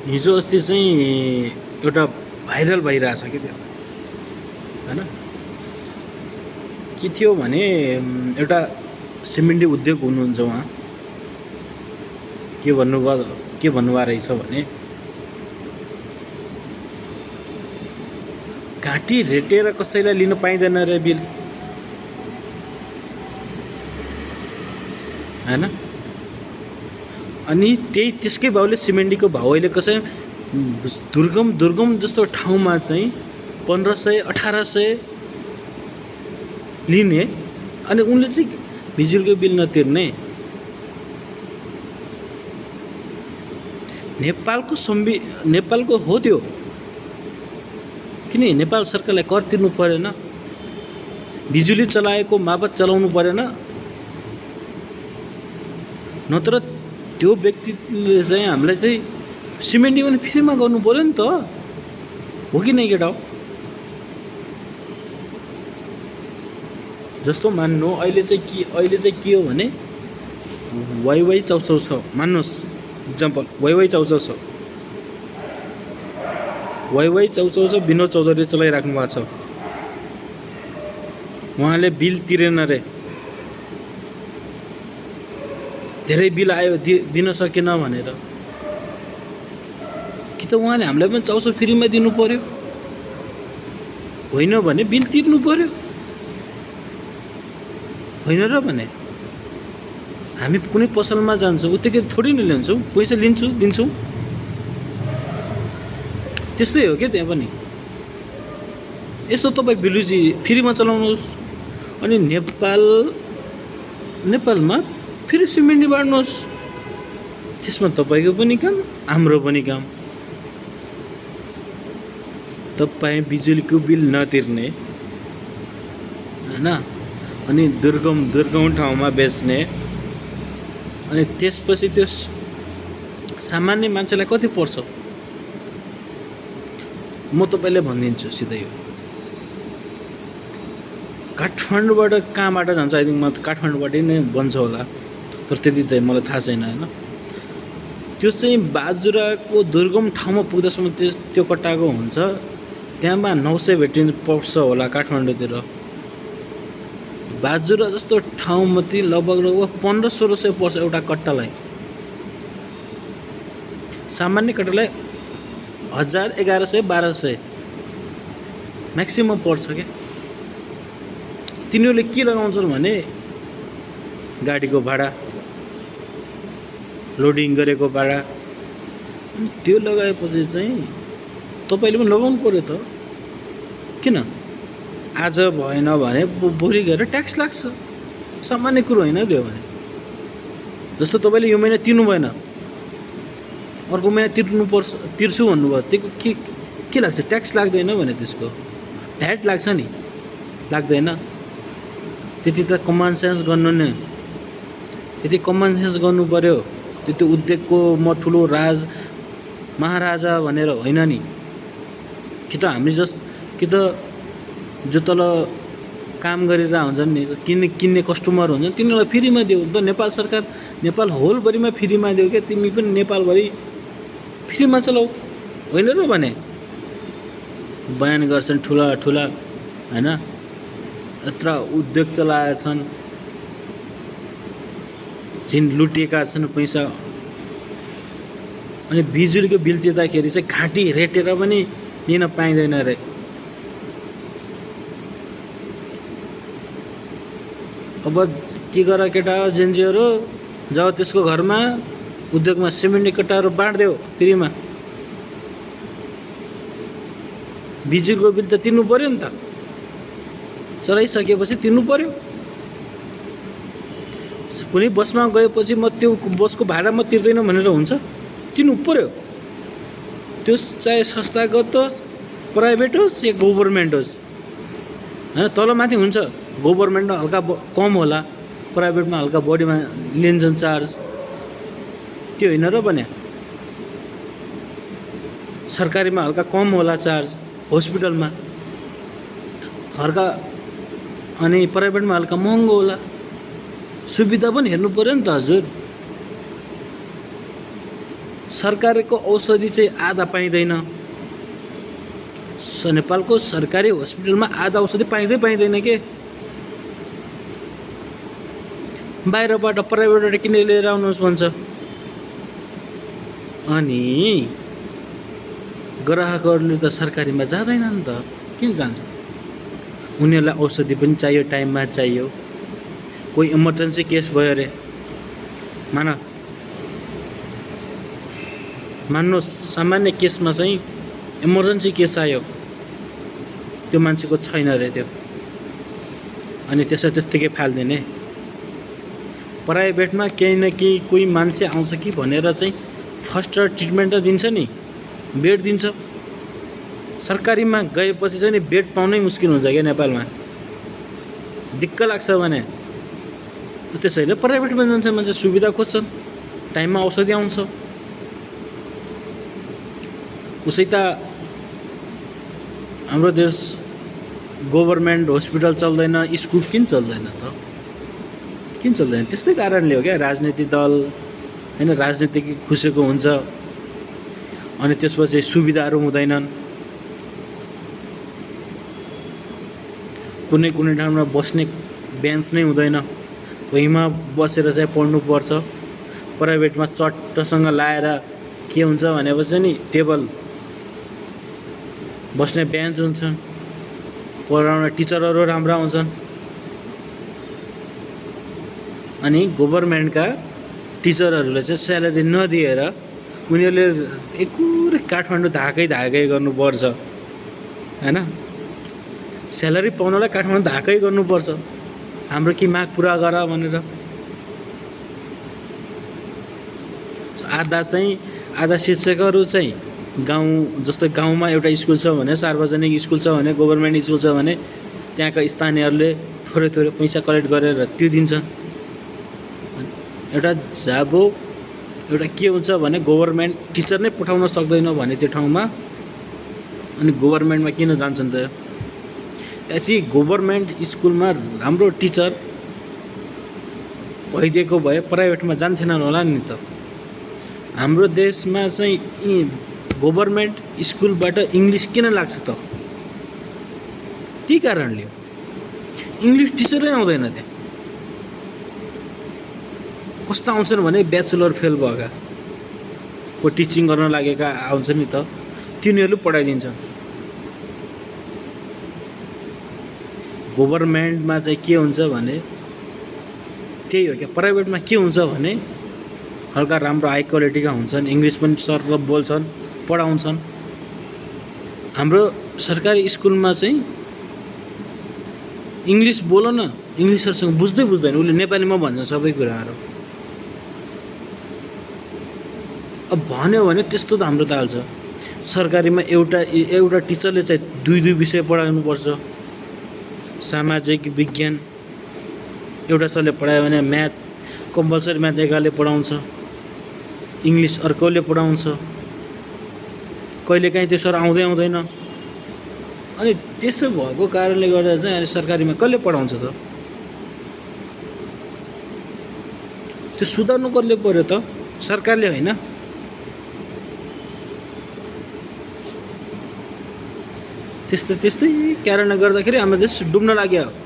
हिजो अस्ति चाहिँ एउटा भाइरल भइरहेछ कि त्यो हैन के थियो भने एउटा सिमेन्टी उद्योग हुनुहुन्छ उहाँ के भन्नुभएको रहेछ भने घाँटी रेटेर कसैलाई लिन पाइँदैन रे बिल हैन अनि त्यही त्यसकै भाउले सिमेन्टीको भाउ अहिले कसै दुर्गम जस्तो ठाउँमा चाहिँ 1500 1800 लिने अनि उनले चाहिँ बिजुलीको बिल नतिर्ने नेपालको हो त्यो किन नेपाल सरकारलाई कर तिर्नु परेन बिजुली चलाएको मापत चलाउनु परेन नत्र त्यो व्यक्तिले चाहिँ हामीलाई चाहिँ सिमेन्टी पनि फ्रीमा गर्नु पर्यो नि त हो कि नै केटा हो जस्तो मान्नु अहिले चाहिँ के हो भने वाइवाई चाउचाउ छ मान्नुहोस् इक्जाम्पल वाइवाई चाउचाउ छ विनोद चौधरीले चलाइराख्नु भएको छ उहाँले बिल तिरेन रे धेरै बिल आयो दिन सकेन भनेर कि त उहाँले हामीलाई पनि चाउचाउ फ्रीमा दिनु पर्यो होइन भने बिल तिर्नु पर्यो होइन र भने हामी कुनै पसलमा जान्छौँ उत्तिकै थोरै नै लिन्छौँ पैसा दिन्छौँ त्यस्तै हो क्या त्यहाँ पनि यसो तपाईँ बिजुली फ्रीमा चलाउनुहोस् अनि नेपालमा फेरि सिमेन्टी बाँड्नुहोस् त्यसमा तपाईँको पनि काम हाम्रो पनि काम तपाईँ बिजुलीको बिल नतिर्ने हैन अनि दुर्गम ठाउँमा बेच्ने अनि त्यसपछि त्यो सामान्य मान्छेलाई कति पर्छ म तपाईँलाई भनिदिन्छु सिधै हो काठमाडौँबाट कहाँबाट जान्छ आई थिङ्क म काठमाडौँबाटै नै बन्छ होला तर त्यति चाहिँ मलाई थाहा छैन हैन त्यो चाहिँ बाजुराको दुर्गम ठाउँमा पुग्दासम्म त्यो कट्टाको हुन्छ त्यहाँमा 900 भेटिनु पर्छ होला काठमाडौँतिर बाजुरा जस्तो ठाउँमा ती लगभग 1500-1600 पर्छ एउटा कट्टालाई सामान्य कट्टालाई 1000 1100 1200 म्याक्सिमम पर्छ क्या तिनीहरूले के लगाउँछन् भने गाडीको भाडा लोडिङ गरेको भाडा अनि त्यो लगाएपछि चाहिँ तपाईँले पनि लगाउनु पर्यो त किन आज भएन भने भोलि गएर ट्याक्स लाग्छ सामान्य कुरो होइन त्यो भने जस्तो तपाईँले यो महिना तिर्नु भएन अर्को महिना तिर्छु भन्नुभयो त्यो के लाग्छ ट्याक्स लाग्दैन भने त्यसको भ्याट लाग्छ नि लाग्दैन त्यति त कमन सेन्स गर्नु नै यति कमन सेन्स गर्नु पर्यो त्यो उद्योगको म ठुलो महाराजा भनेर होइन नि कि त हामी कि त जो तल काम गरेर हुन्छन् नि किन्ने कस्टमर हुन्छन् तिनीहरूलाई फ्रीमा दियो त नेपाल सरकार नेपाल होलभरिमा फ्रीमा दियो क्या तिमी पनि नेपालभरि फ्रीमा चलाऊ होइन र भने बयान गर्छन् ठुला हैन यत्र उद्योग चलाएछन् जिन लुटेका छन् पैसा अनि बिजुलीको बिल तिर्दाखेरि चाहिँ घाँटी रेटेर पनि लिन पाइँदैन रे अब के गर केटा जेन्जीहरू जाऊ त्यसको घरमा उद्योगमा सिमेन्ट कट्टाहरू बाँड्देऊ फ्रीमा बिजुलीको बिल त तिर्नु पर्यो नि त चलाइसकेपछि तिर्नु पर्यो कुनै बसमा गएपछि म त्यो बसको भाडा म तिर्दैन भनेर हुन्छ तिर्नु पर्यो त्यो चाहे संस्थागत होस् प्राइभेट होस् या गभर्मेन्ट होस् हैन तलमाथि हुन्छ गभर्मेन्टमा हल्का कम होला प्राइभेटमा हल्का बढीमा लिन्छन् चार्ज त्यो होइन र भने सरकारीमा हल्का कम होला चार्ज हस्पिटलमा हल्का अनि प्राइभेटमा हल्का महँगो होला सुविधा पनि हेर्नु पर्यो नि त हजुर सरकारको औषधि चाहिँ आधा पाइँदैन। नेपालको सरकारी हस्पिटलमा आधा औषधि पाइँदैन के। बाहिरबाट प्राइभेटबाट किनेर लिएर आउनुहोस् भन्छ। अनि ग्राहकहरूले त सरकारीमा जाँदैनन् नि त, किन जान्छ? उनीहरूलाई औषधि पनि चाहियो, टाइममा चाहियो। कोही इमर्जेन्सी केस भयो अरे, मान्नुहोस् सामान्य केसमा चाहिँ इमर्जेन्सी केस आयो, त्यो मान्छेको छैन अरे त्यो, अनि त्यसलाई त्यत्तिकै फालिदिने। प्राइभेटमा केही न केही कोही मान्छे आउँछ कि भनेर चाहिँ फर्स्ट ट्रिटमेन्ट त दिन्छ नि, बेड दिन्छ। सरकारीमा गएपछि चाहिँ नि बेड पाउनै मुस्किल हुन्छ क्या नेपालमा, दिक्क लाग्छ भने। त्यसैले प्राइभेटमा जान्छ मान्छे, सुविधा खोज्छन्, टाइममा औषधि आउँछ। उसै त हाम्रो देश गभर्मेन्ट हस्पिटल चल्दैन, स्कुल किन चल्दैन त? किन चल्दैन? त्यस्तै कारणले हो क्या। राजनीतिक दल हैन, राजनीतिक खुसेको हुन्छ, अनि त्यसपछि सुविधाहरू हुँदैनन्। कुनै कुनै ठाउँमा बस्ने बेन्च नै हुँदैन, भुइँमा बसेर चाहिँ पढ्नुपर्छ। प्राइभेटमा चट्टसँग लाएर के हुन्छ भनेपछि नि टेबल, बस्ने बेन्च हुन्छन्, पढाउने टिचरहरू राम्रा हुन्छन्। अनि गभर्मेन्टका टिचरहरूलाई चाहिँ स्यालेरी नदिएर उनीहरूले एकुरे काठमाडौँ धाकै गर्नुपर्छ हैन। स्यालेरी पाउनलाई काठमाडौँ धाकै गर्नुपर्छ, हाम्रो कि माग पुरा गर भनेर। आधा शिक्षकहरू चाहिँ गाउँ, जस्तै गाउँमा एउटा स्कुल छ भने, सार्वजनिक स्कुल छ भने, गभर्मेन्ट स्कुल छ भने, त्यहाँका स्थानीयहरूले थोरै थोरै पैसा कलेक्ट गरेर त्यो दिन्छन्। एउटा जाबो एउटा के हुन्छ भने गभर्मेन्ट टिचर नै पठाउन सक्दैन भने त्यो ठाउँमा, अनि गभर्मेन्टमा किन जान्छन् त? यति गभर्मेन्ट स्कुलमा राम्रो टिचर भइदिएको भए प्राइभेटमा जान्थेनन् होला नि त। हाम्रो देशमा चाहिँ गभर्मेन्ट स्कुलबाट इङ्ग्लिस किन लाग्छ त? त्यही कारणले हो, इङ्ग्लिस टिचरै आउँदैन त्यहाँ। कस्तो आउँछन् भने ब्याचलर फेल भएका, को टिचिङ गर्न लागेका आउँछ नि त, तिनीहरूले पढाइदिन्छन्। गभर्मेन्टमा चाहिँ के हुन्छ भने त्यही हो क्या। प्राइभेटमा के हुन्छ भने हल्का राम्रो हाई क्वालिटीका हुन्छन्, इङ्ग्लिस पनि सरल बोल्छन्, पढाउँछन्। हाम्रो सरकारी स्कुलमा चाहिँ इङ्ग्लिस बोल न, इङ्ग्लिसहरूसँग बुझ्दैन, उसले नेपालीमा भन्छ सबै कुराहरू। अब भन्यो भने त्यस्तो त हाम्रो ताल छ। सरकारीमा एउटा टिचरले चाहिँ दुई विषय पढाउनुपर्छ। सामाजिक विज्ञान एउटा सरले पढायो भने म्याथ कम्पलसरी, म्याथ एकाले पढाउँछ, इङ्ग्लिस अर्कोले पढाउँछ। कहिलेकाहीँ त्यो सर आउँदैन। अनि त्यसो भएको कारणले गर्दा चाहिँ अहिले सरकारीमा कसले पढाउँछ त? त्यो सुधार्नु कसले पर्यो त? सरकारले होइन। त्यस्तै कारणले गर्दाखेरि हाम्रो देश डुब्न लाग्यो।